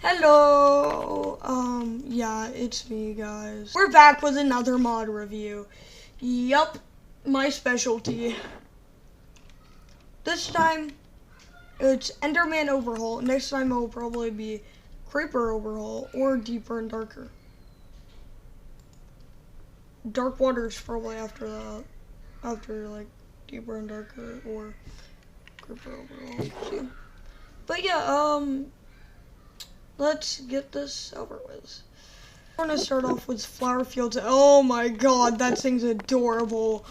Hello, yeah, it's me, guys. We're back with another mod review. Yup, my specialty. This time, it's Enderman overhaul. Next time, it'll probably be Creeper overhaul or Deeper and Darker. Dark Water's probably after that. After, like, Deeper and Darker or Creeper overhaul. See? But yeah, let's get this over with. We're gonna start off with flower fields. Oh my god, that thing's adorable.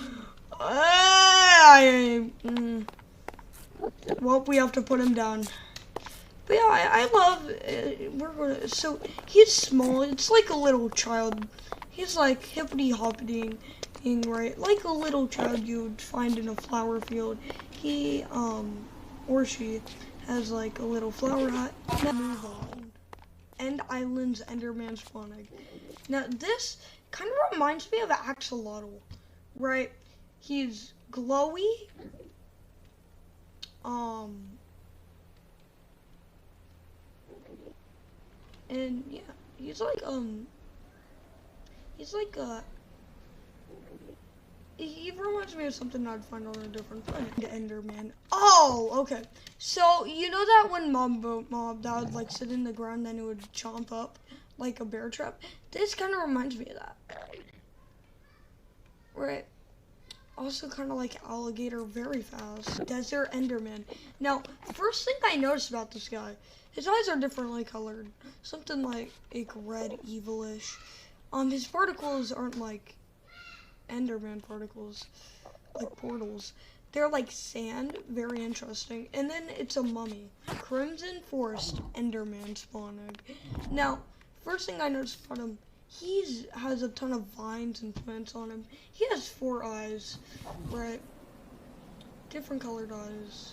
Well, we have to put him down. But yeah, I love, so he's small. It's like a little child. He's like hippity hoppity, right? Like a little child you would find in a flower field. He, or she has like a little flower hat. Now move on. End Island's Enderman spawning. Now this kind of reminds me of Axolotl, right? He's glowy. And yeah, he reminds me of something I'd find on a different planet. Enderman. Oh, okay. So, you know that one mob that would like sit in the ground, then it would chomp up like a bear trap? This kind of reminds me of that. Right. Also kind of like alligator, very fast. Desert Enderman. Now, first thing I noticed about this guy, his eyes are differently colored. Something like red, evilish. His particles aren't like Enderman particles, like portals. They're like sand, very interesting. And then it's a mummy. Crimson Forest Enderman spawning. Now, first thing I noticed about him, he has a ton of vines and plants on him. He has 4 eyes, right? Different colored eyes.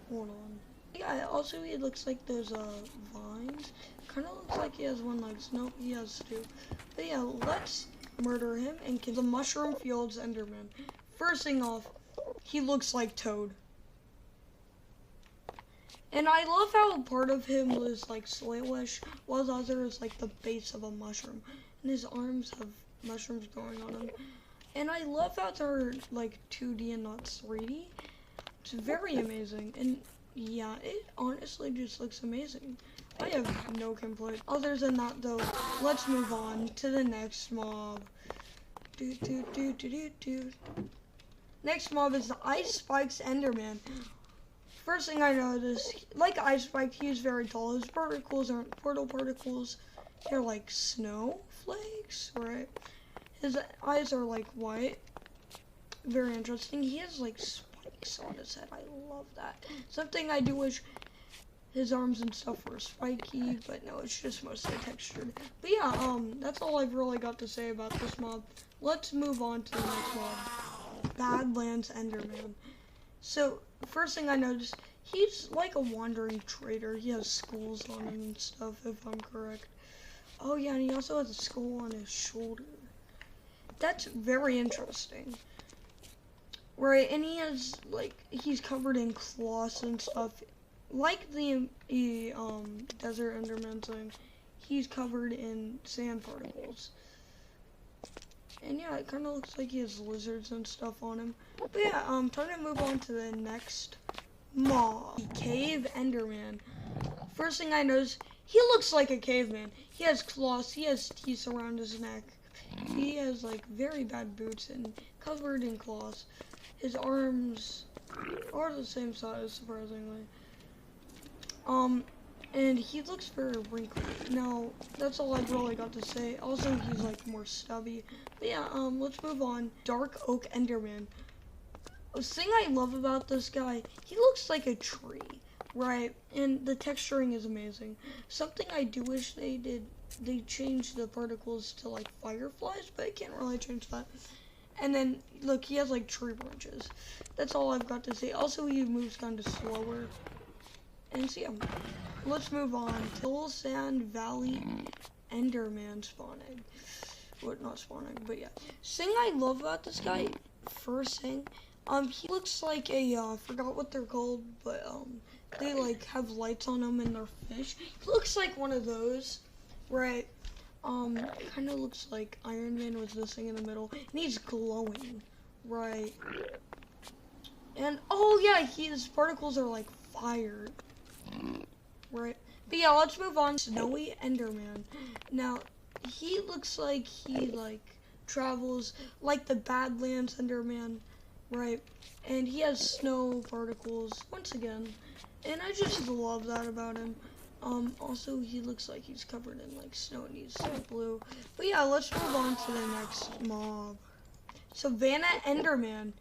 Hold on. Yeah, also he looks like those vines. Kind of looks like he has 1 leg. Nope, he has 2. But yeah, let's murder him and kill the Mushroom Fields Enderman. First thing off, he looks like Toad. And I love how part of him was like slayish, while the other is like the base of a mushroom. And his arms have mushrooms growing on them. And I love how they're like 2D and not 3D. It's very amazing. And yeah, it honestly just looks amazing. I have no complaint. Other than that though, let's move on to the next mob. Next mob is the Ice Spikes Enderman. First thing I noticed, like Ice Spike, he's very tall. His particles aren't portal particles. They're like snowflakes, right? His eyes are like white. Very interesting. He has like spikes on his head. I love that. Something I do wish his arms and stuff were spiky, but no, it's just mostly textured. But yeah, that's all I've really got to say about this mob. Let's move on to the next mob. Badlands Enderman. So, first thing I noticed, he's like a wandering trader. He has skulls on him and stuff, if I'm correct. Oh yeah, and he also has a skull on his shoulder. That's very interesting. Right, and he has, like, he's covered in claws and stuff. Like the Desert Enderman thing, he's covered in sand particles. And yeah, it kind of looks like he has lizards and stuff on him. But yeah, time to move on to the next mob. Cave Enderman. First thing I noticed, he looks like a caveman. He has claws, he has teeth around his neck. He has like very bad boots and covered in claws. His arms are the same size, surprisingly. And he looks very wrinkled. Now, that's all I've really got to say. Also, he's like more stubby. But yeah, let's move on. Dark Oak Enderman. The thing I love about this guy, he looks like a tree, right? And the texturing is amazing. Something I do wish they did, they changed the particles to like fireflies, but I can't really change that. And then, look, he has like tree branches. That's all I've got to say. Also, he moves kind of slower. And so yeah, let's move on. Hill Sand Valley Enderman spawning. Well, not spawning, but yeah. Thing I love about this guy, first thing, he looks like a, I forgot what they're called, but, they like have lights on them and they're fish. He looks like one of those, right? Kind of looks like Iron Man with this thing in the middle, and he's glowing, right? And oh yeah, his particles are like fire, right? But yeah, let's move on. Snowy Enderman. Now, he looks like he like travels like the Badlands Enderman, right? And he has snow particles once again, and I just love that about him. Also he looks like he's covered in like snow and he's blue. But yeah, let's move on to the next mob. Savannah Enderman.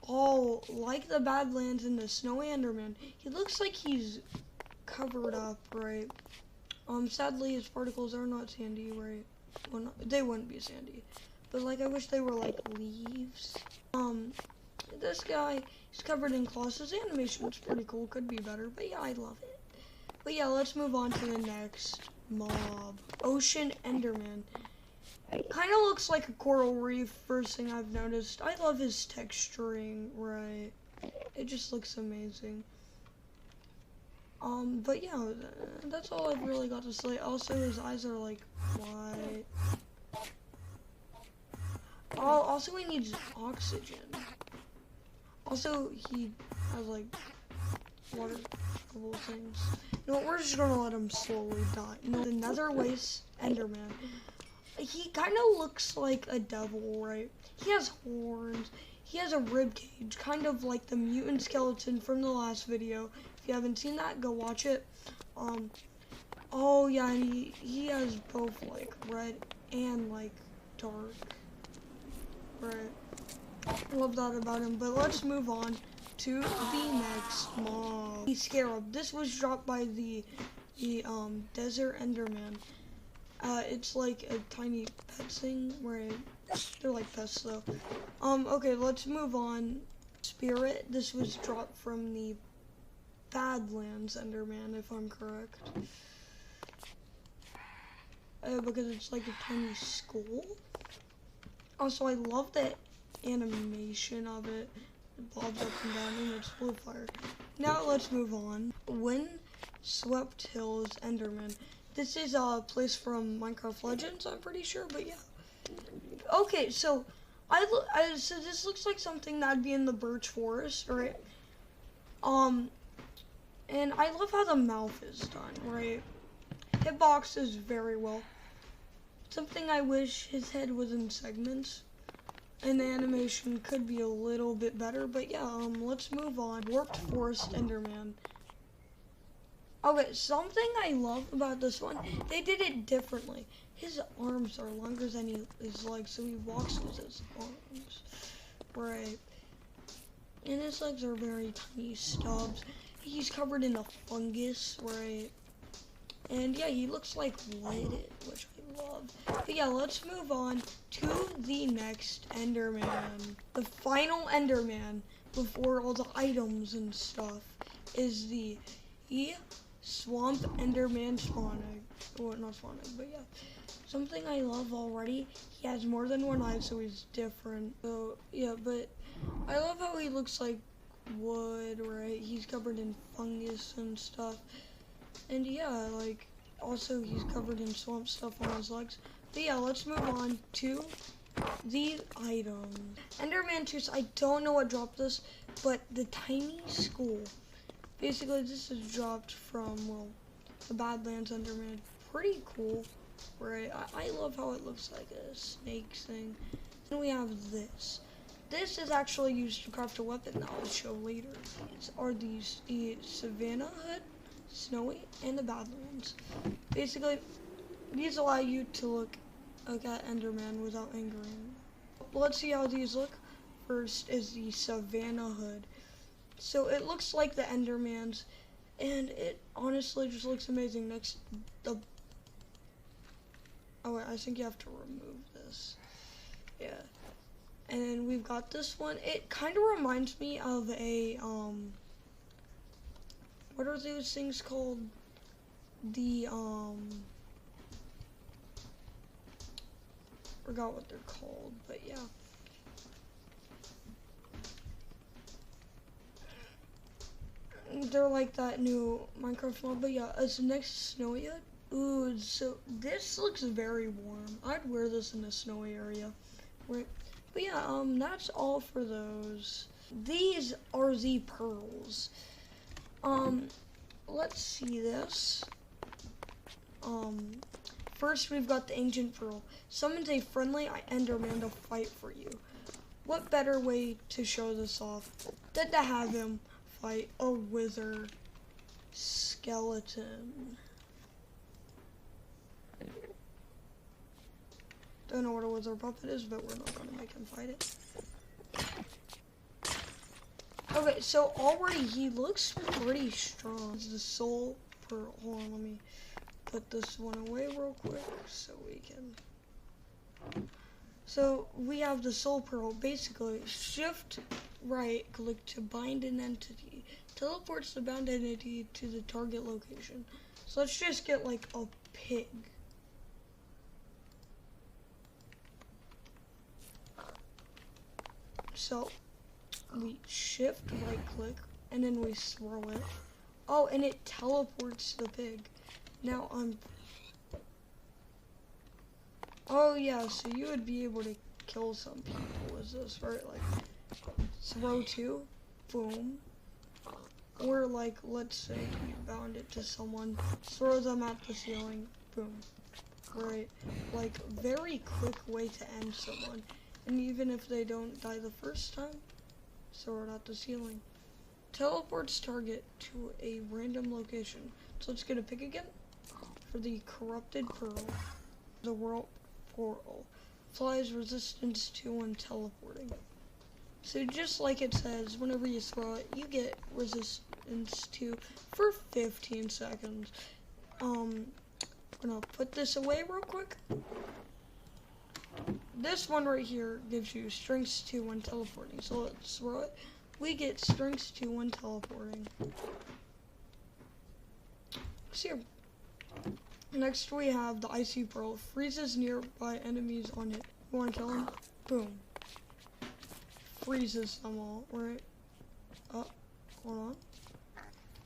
Oh, like the Badlands and the Snowy Enderman, he looks like he's covered up, right? Sadly his particles are not sandy, right? Well, they wouldn't be sandy, but like I wish they were like leaves. This guy, he's covered in claws. His animation's pretty cool, could be better, but yeah, I love it. But yeah, let's move on to the next mob. Ocean Enderman. Kind of looks like a coral reef, first thing I've noticed. I love his texturing, right? It just looks amazing. But yeah, that's all I've really got to say. Also, his eyes are like white. Oh, also he needs oxygen. Also, he has like water bubble things. No, we're just gonna let him slowly die. No, the Nether Waste Enderman. He kind of looks like a devil, right? He has horns. He has a rib cage, kind of like the mutant skeleton from the last video. If you haven't seen that, go watch it. Oh yeah, and he has both like red and like dark. Right. I love that about him. But let's move on to the next mob. The Scarab. This was dropped by the Desert Enderman. It's like a tiny pet thing where they're like pests though. Okay, let's move on. Spirit. This was dropped from the Badlands Enderman, if I'm correct. Because it's like a tiny skull. Also, I love the animation of it. It bobs up and down and it's blue fire. Now let's move on. Windswept Hills Enderman. This is a place from Minecraft Legends, I'm pretty sure, but yeah. Okay, so so this looks like something that'd be in the birch forest, right? And I love how the mouth is done, right? Hitboxes very well. Something I wish his head was in segments, and the animation could be a little bit better, but yeah, let's move on. Warped Forest Enderman. Okay, something I love about this one, they did it differently. His arms are longer than his legs, so he walks with his arms, right? And his legs are very tiny stubs. He's covered in a fungus, right? And yeah, he looks like white, which I love. But yeah, let's move on to the next Enderman. The final Enderman, before all the items and stuff, is the Swamp Enderman spawn egg. Well, not spawn egg, but yeah. Something I love already, he has more than one eye, so he's different. So yeah, but I love how he looks like wood, right? He's covered in fungus and stuff. And yeah, like, also he's covered in swamp stuff on his legs. But yeah, let's move on to the items. Enderman Tooth, I don't know what dropped this, but the tiny skull. Basically, this is dropped from, well, the Badlands Enderman. Pretty cool, right? I love how it looks like a snake thing. Then we have this. This is actually used to craft a weapon that I'll show later. Are these the Savannah Hood, Snowy, and the Badlands. Basically, these allow you to look at Enderman without angering. Let's see how these look. First is the Savannah Hood. So it looks like the Enderman's, and it honestly just looks amazing. Next, oh wait, I think you have to remove this. Yeah. And then we've got this one. It kind of reminds me of a, what are those things called? The, forgot what they're called, but yeah. They're like that new Minecraft mod, but yeah, is the next snowy yet? Ooh, so this looks very warm. I'd wear this in a snowy area, right? But yeah, that's all for those. These are the pearls. Let's see this. First we've got the ancient pearl. Summons a friendly Enderman to fight for you. What better way to show this off than to have him fight a wither skeleton? Don't know what a wither puppet is, but we're not gonna make him fight it. Okay, so already he looks pretty strong. It's the soul pearl. Hold on, let me put this one away real quick so we can. So we have the soul pearl. Basically, shift right click to bind an entity. Teleports the bound entity to the target location. So let's just get like a pig. So we shift right click and then we throw it. Oh, and it teleports the pig. Now oh yeah, so you would be able to kill some people with this, right? Like throw two, boom. Or like, let's say you bound it to someone, throw them at the ceiling, boom. Right? Like, very quick way to end someone. And even if they don't die the first time, throw it at the ceiling. Teleports target to a random location. So let's get a pick again for the corrupted pearl. The world portal. Flies resistance to when teleporting. So just like it says, whenever you throw it, you get resistance to for 15 seconds. I'm gonna put this away real quick. This one right here gives you strength 2 when teleporting. So let's throw it. We get strength 2 when teleporting. So next we have the icy pearl. Freezes nearby enemies on it. You wanna kill him? Boom. Freezes them all, right? Oh, hold on.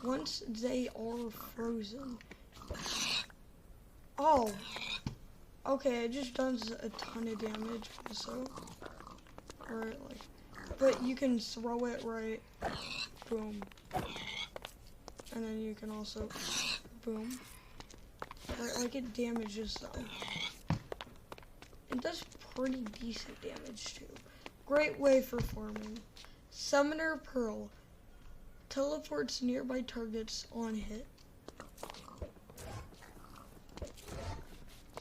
Once they are frozen. Oh. Okay, it just does a ton of damage also. Alright, like, but you can throw it right, boom. And then you can also, boom. Right, like it damages them. It does pretty decent damage too. Great way for farming. Summoner Pearl. Teleports nearby targets on hit.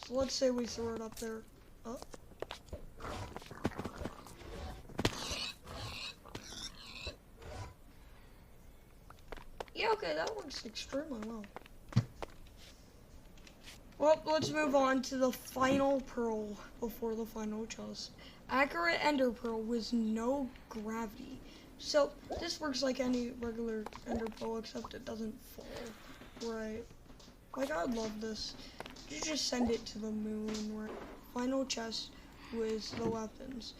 So let's say we throw it up there. Oh. Yeah, okay, that works extremely well. Well, let's move on to the final pearl before the final chest. Accurate ender pearl with no gravity. So this works like any regular ender pearl except it doesn't fall. Right. Like, I love this. You just send it to the moon. Right? Final chest with the weapons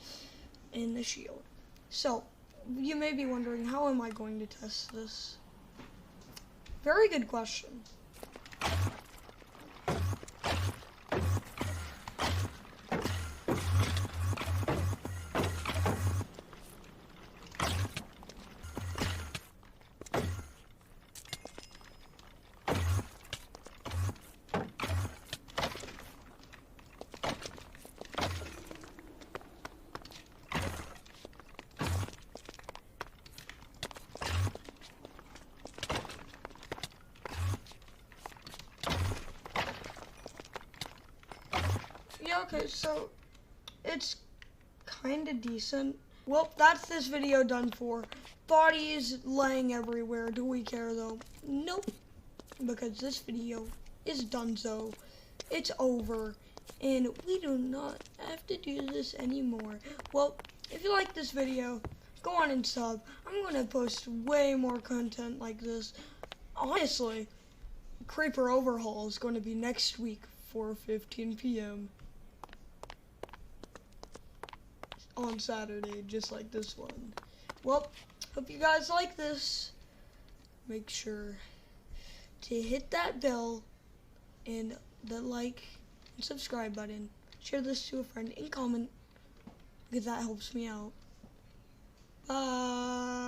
and the shield. So you may be wondering, how am I going to test this? Very good question. Yeah, okay, so it's kind of decent. Well, that's this video done for. Bodies laying everywhere. Do we care though? Nope. Because this video is done so. It's over. And we do not have to do this anymore. Well, if you like this video, go on and sub. I'm going to post way more content like this. Honestly, Creeper Overhaul is going to be next week, 4:15 p.m. on Saturday, just like this one. Well, hope you guys like this make sure to hit that bell and the like and subscribe button. Share this to a friend and comment because that helps me out. Bye.